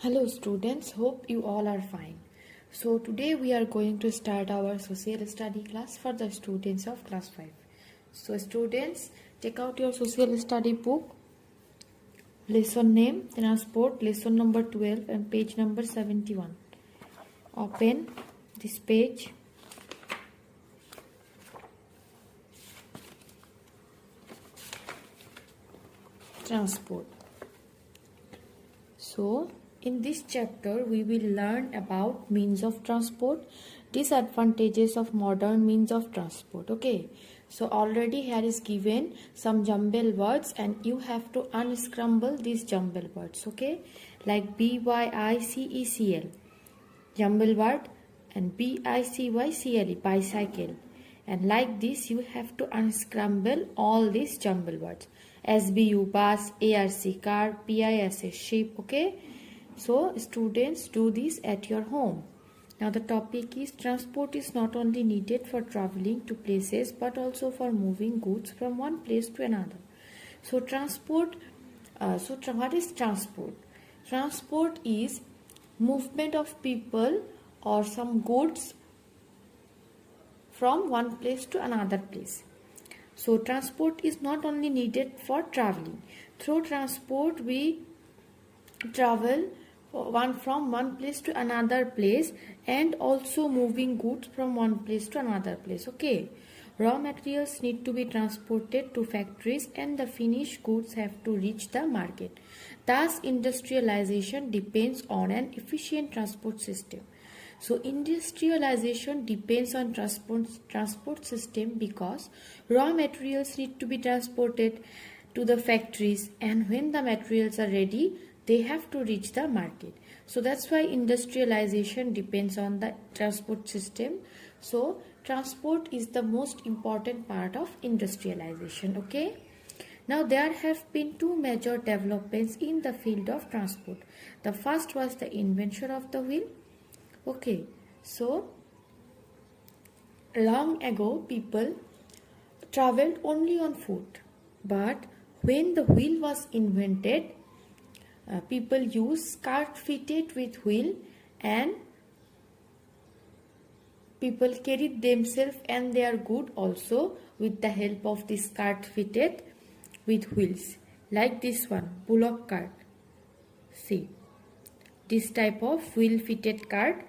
Hello students, hope you all are fine. So today we are going to start our social study class for the students of class 5. So students, take out your social study book, lesson name, transport, lesson number 12 and page number 71. Open this page. Transport. So in this chapter, we will learn about means of transport, disadvantages of modern means of transport. Okay, so already here is given some jumble words and you have to unscramble these jumble words. Okay, like BYICECL, jumble word, and BICYCLE, bicycle. And like this, you have to unscramble all these jumble words. SBU, bus, ARC, car, PISA, ship. Okay. So students, do this at your home. Now the topic is transport is not only needed for traveling to places but also for moving goods from one place to another. So transport, what is transport? Transport is movement of people or some goods from one place to another place. So transport is not only needed for traveling. Through transport we travel from one place to another place and also moving goods from one place to another place. Okay, raw materials need to be transported to factories and the finished goods have to reach the market. Thus industrialization depends on an efficient transport system. So industrialization depends on transport system because raw materials need to be transported to the factories, and when the materials are ready they have to reach the market. So that's why industrialization depends on the transport system. So transport is the most important part of industrialization. Okay, now there have been two major developments in the field of transport. The first was the invention of the wheel. Okay, so long ago people traveled only on foot, but when the wheel was invented, people used cart fitted with wheel and people carried themselves and their good also with the help of this cart fitted with wheels, like this one, bullock cart. See, this type of wheel fitted cart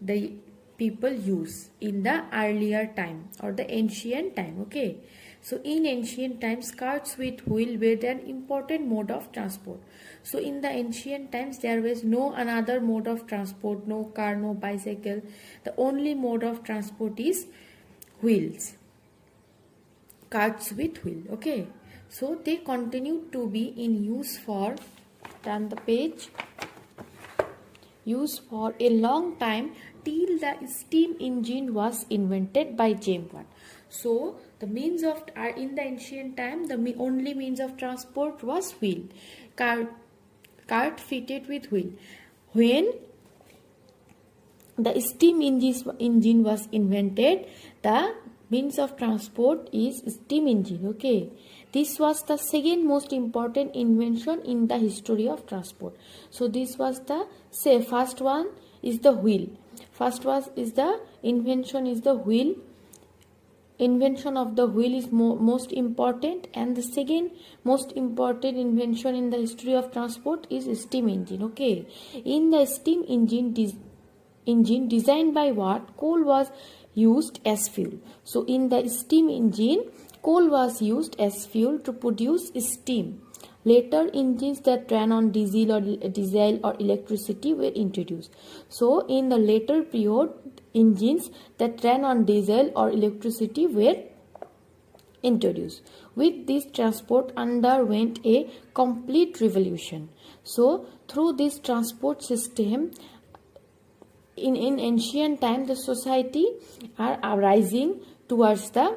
the people use in the earlier time or the ancient time. Okay, so in ancient times carts with wheel were an important mode of transport. So in the ancient times there was no another mode of transport, no car, no bicycle. The only mode of transport is wheels, carts with wheel. Okay, so they continue to be in use for, turn the page, used for a long time till the steam engine was invented by James Watt. So the means of in the ancient time the only means of transport was wheel, cart fitted with wheel. When the steam engine was invented, the means of transport is steam engine. Okay, this was the second most important invention in the history of transport. So this was the first one is the wheel. First was is the invention is the wheel. Invention of the wheel is most important, and the second most important invention in the history of transport is steam engine. Okay, in the steam engine designed by Watt, coal was used as fuel. So in the steam engine, coal was used as fuel to produce steam. Later engines that ran on diesel or electricity were introduced. So in the later period, engines that ran on diesel or electricity were introduced. With this, transport underwent a complete revolution. So through this transport system, in ancient time the society are rising towards the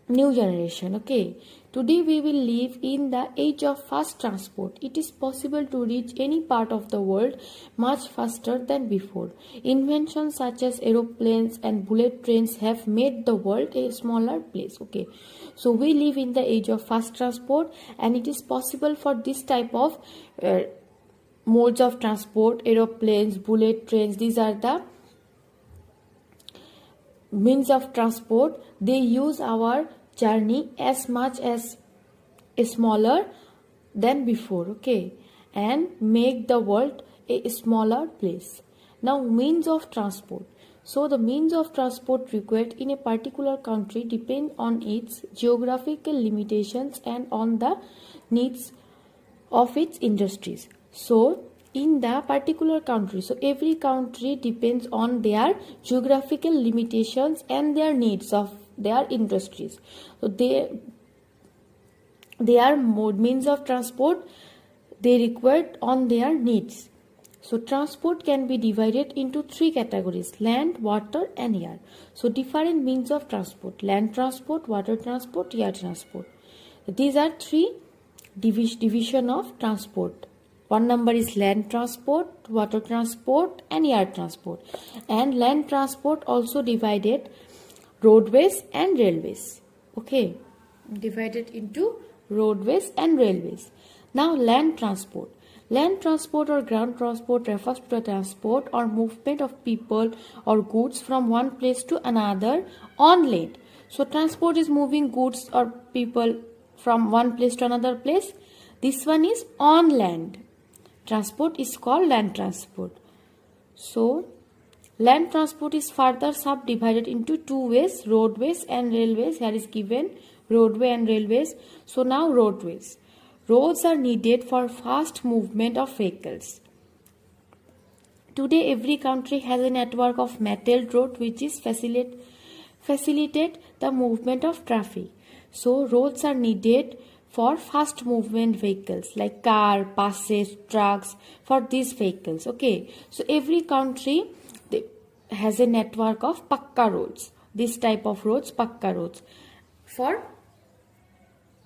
new generation. Okay, today we will live in the age of fast transport. It is possible to reach any part of the world much faster than before. Inventions such as aeroplanes and bullet trains have made the world a smaller place. Okay, so we live in the age of fast transport and it is possible for this type of modes of transport, aeroplanes, bullet trains, these are the means of transport. They use our journey as much as smaller than before, okay, and make the world a smaller place. Now, means of transport. So the means of transport required in a particular country depend on its geographical limitations and on the needs of its industries. So in the particular country, so every country depends on their geographical limitations and their needs of their industries. So their means of transport, they required on their needs. So transport can be divided into three categories: land, water and air. So different means of transport: land transport, water transport, air transport. These are three division of transport. One number is land transport, water transport and air transport. And land transport also divided roadways and railways. Okay, divided into roadways and railways. Now land transport. Land transport or ground transport refers to the transport or movement of people or goods from one place to another on land. So transport is moving goods or people from one place to another place. This one is on land. Transport is called land transport. So land transport is further subdivided into two ways: roadways and railways. Here is given roadway and railways. So now roadways. Roads are needed for fast movement of vehicles. Today every country has a network of metalled road which is facilitate the movement of traffic. So roads are needed for fast movement vehicles like car, buses, trucks, for these vehicles. Okay, so every country has a network of pakka roads. This type of roads, pakka roads, for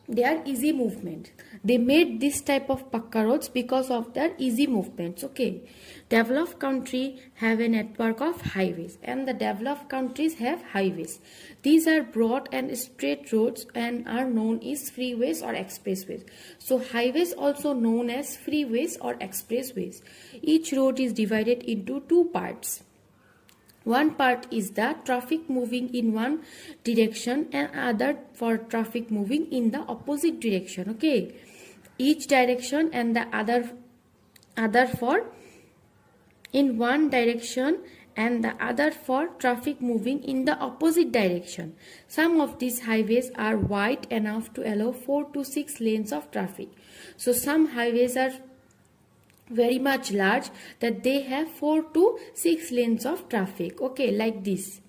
their easy movement. They made this type of pakka roads because of their easy movements. Okay, developed country have a network of highways, and the developed countries have highways. These are broad and straight roads and are known as freeways or expressways. So highways also known as freeways or expressways. Each road is divided into two parts. One part is the traffic moving in one direction and other for traffic moving in the opposite direction. Okay, each direction and the other for in one direction and the other for traffic moving in the opposite direction. Some of these highways are wide enough to allow 4 to 6 lanes of traffic. So some highways are very much large that they have 4 to 6 lanes of traffic. Okay, like this.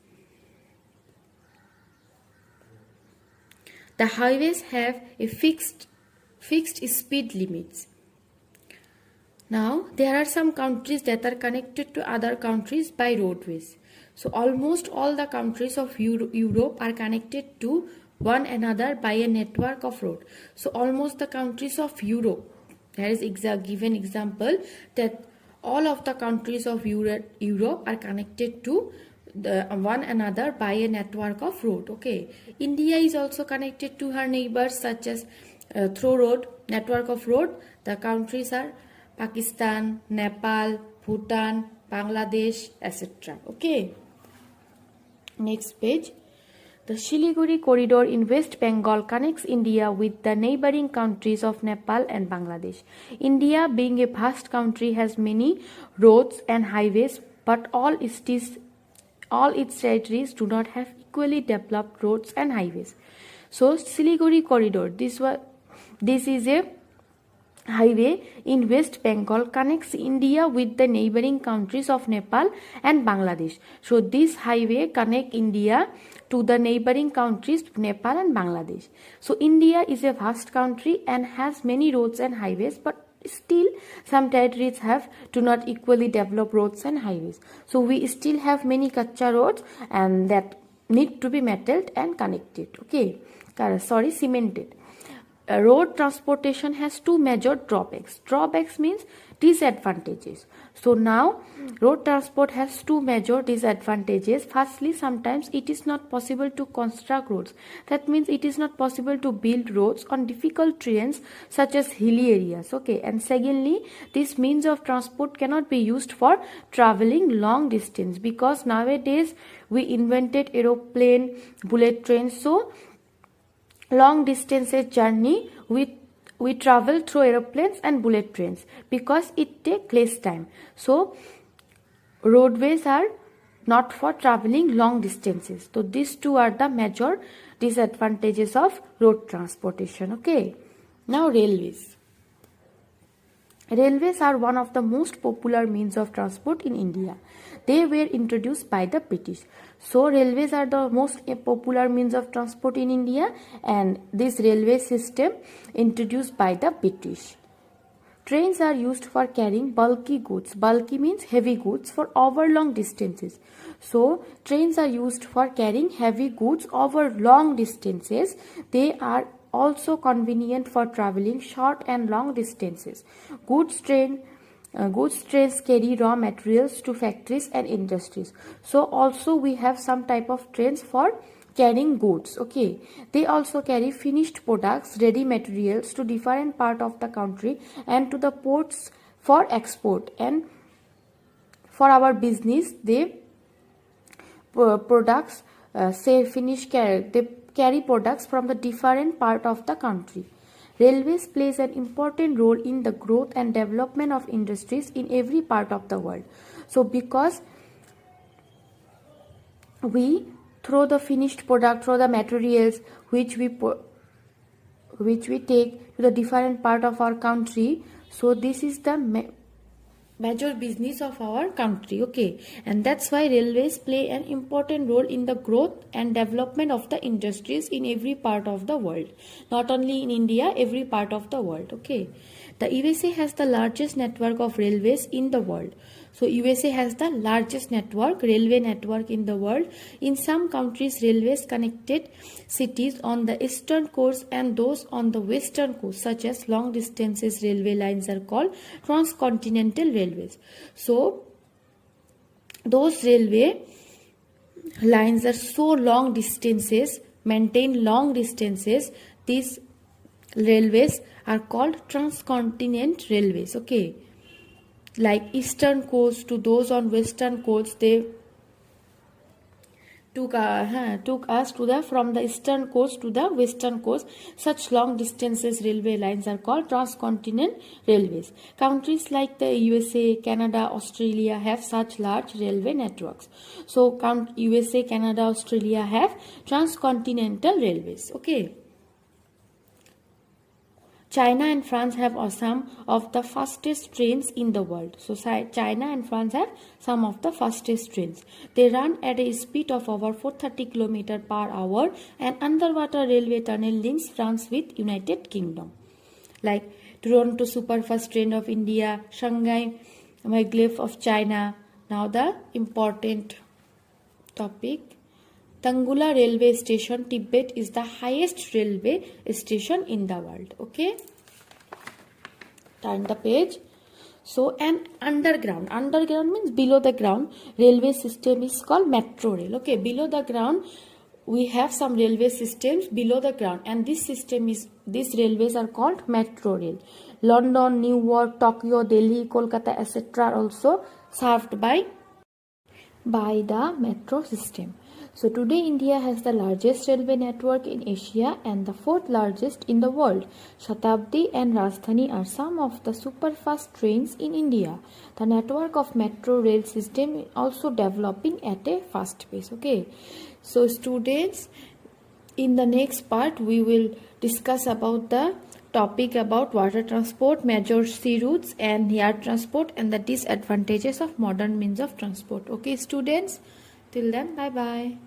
The highways have a fixed speed limits. Now there are some countries that are connected to other countries by roadways. So almost all the countries of Europe are connected to one another by a network of road. So almost the countries of Europe, there is given example that all of the countries of Europe are connected to one another by a network of road. Okay, India is also connected to her neighbors such as through road, network of road. The countries are Pakistan, Nepal, Bhutan, Bangladesh, etc. Okay, next page. The Siliguri corridor in West Bengal connects India with the neighboring countries of Nepal and Bangladesh. India, being a vast country, has many roads and highways, but all its territories do not have equally developed roads and highways. So Siliguri corridor, this is a highway in West Bengal, connects India with the neighboring countries of Nepal and Bangladesh. So this highway connects India to the neighboring countries Nepal and Bangladesh. So India is a vast country and has many roads and highways, but still some territories do not equally develop roads and highways. So we still have many kacha roads and that need to be metalled and connected. Okay, cemented. road transportation has two major drawbacks. Drawbacks means disadvantages. So now road transport has two major disadvantages. Firstly, sometimes it is not possible to construct roads. That means it is not possible to build roads on difficult terrains such as hilly areas. Okay, and secondly, this means of transport cannot be used for traveling long distance, because nowadays we invented aeroplane, bullet trains. So long distances journey we travel through aeroplanes and bullet trains because it takes less time. So roadways are not for traveling long distances. So these two are the major disadvantages of road transportation. Okay, now railways. Railways are one of the most popular means of transport in India. They were introduced by the British. So railways are the most popular means of transport in India, and this railway system introduced by the British. Trains are used for carrying bulky goods. Bulky means heavy goods for over long distances. So trains are used for carrying heavy goods over long distances. They are also convenient for traveling short and long distances. Goods trains carry raw materials to factories and industries. So also we have some type of trains for carrying goods. Okay, they also carry finished products, ready materials to different part of the country and to the ports for export. And for our business, they products they carry products from the different part of the country. Railways plays an important role in the growth and development of industries in every part of the world. So because we throw the finished product, throw the materials which we take to the different part of our country, so this is the major business of our country. Okay, and that's why railways play an important role in the growth and development of the industries in every part of the world, not only in India, every part of the world. Okay, the USA has the largest network of railways in the world. So USA has the largest railway network in the world. In some countries, railways connected cities on the eastern coast and those on the western coast, such as long distances railway lines are called transcontinental railways. So those railway lines are so long distances, maintain long distances. These railways are called transcontinental railways. Okay, like eastern coast to those on western coast, they took us to the from the eastern coast to the western coast. Such long distances railway lines are called transcontinental railways. Countries like the USA, Canada, Australia have such large railway networks. So USA, Canada, Australia have transcontinental railways. Okay, China and France have some of the fastest trains in the world. So China and France have some of the fastest trains. They run at a speed of over 430 km per hour, and underwater railway tunnel links France with United Kingdom. Like Toronto Superfast Train of India, Shanghai Maglev of China. Now the important topic. Tangula railway station, Tibet, is the highest railway station in the world. Okay, turn the page. So an underground means below the ground railway system is called metro rail. Okay, below the ground we have some railway systems below the ground, and these railways are called metro rail. London, New York, Tokyo, Delhi, Kolkata, etc. are also served by the metro system. So today India has the largest railway network in Asia and the fourth largest in the world. Shatabdi and Rajdhani are some of the superfast trains in India. The network of metro rail system is also developing at a fast pace. Okay, so students, in the next part we will discuss about the topic about water transport, major sea routes and air transport, and the disadvantages of modern means of transport. Okay students, till then, bye bye.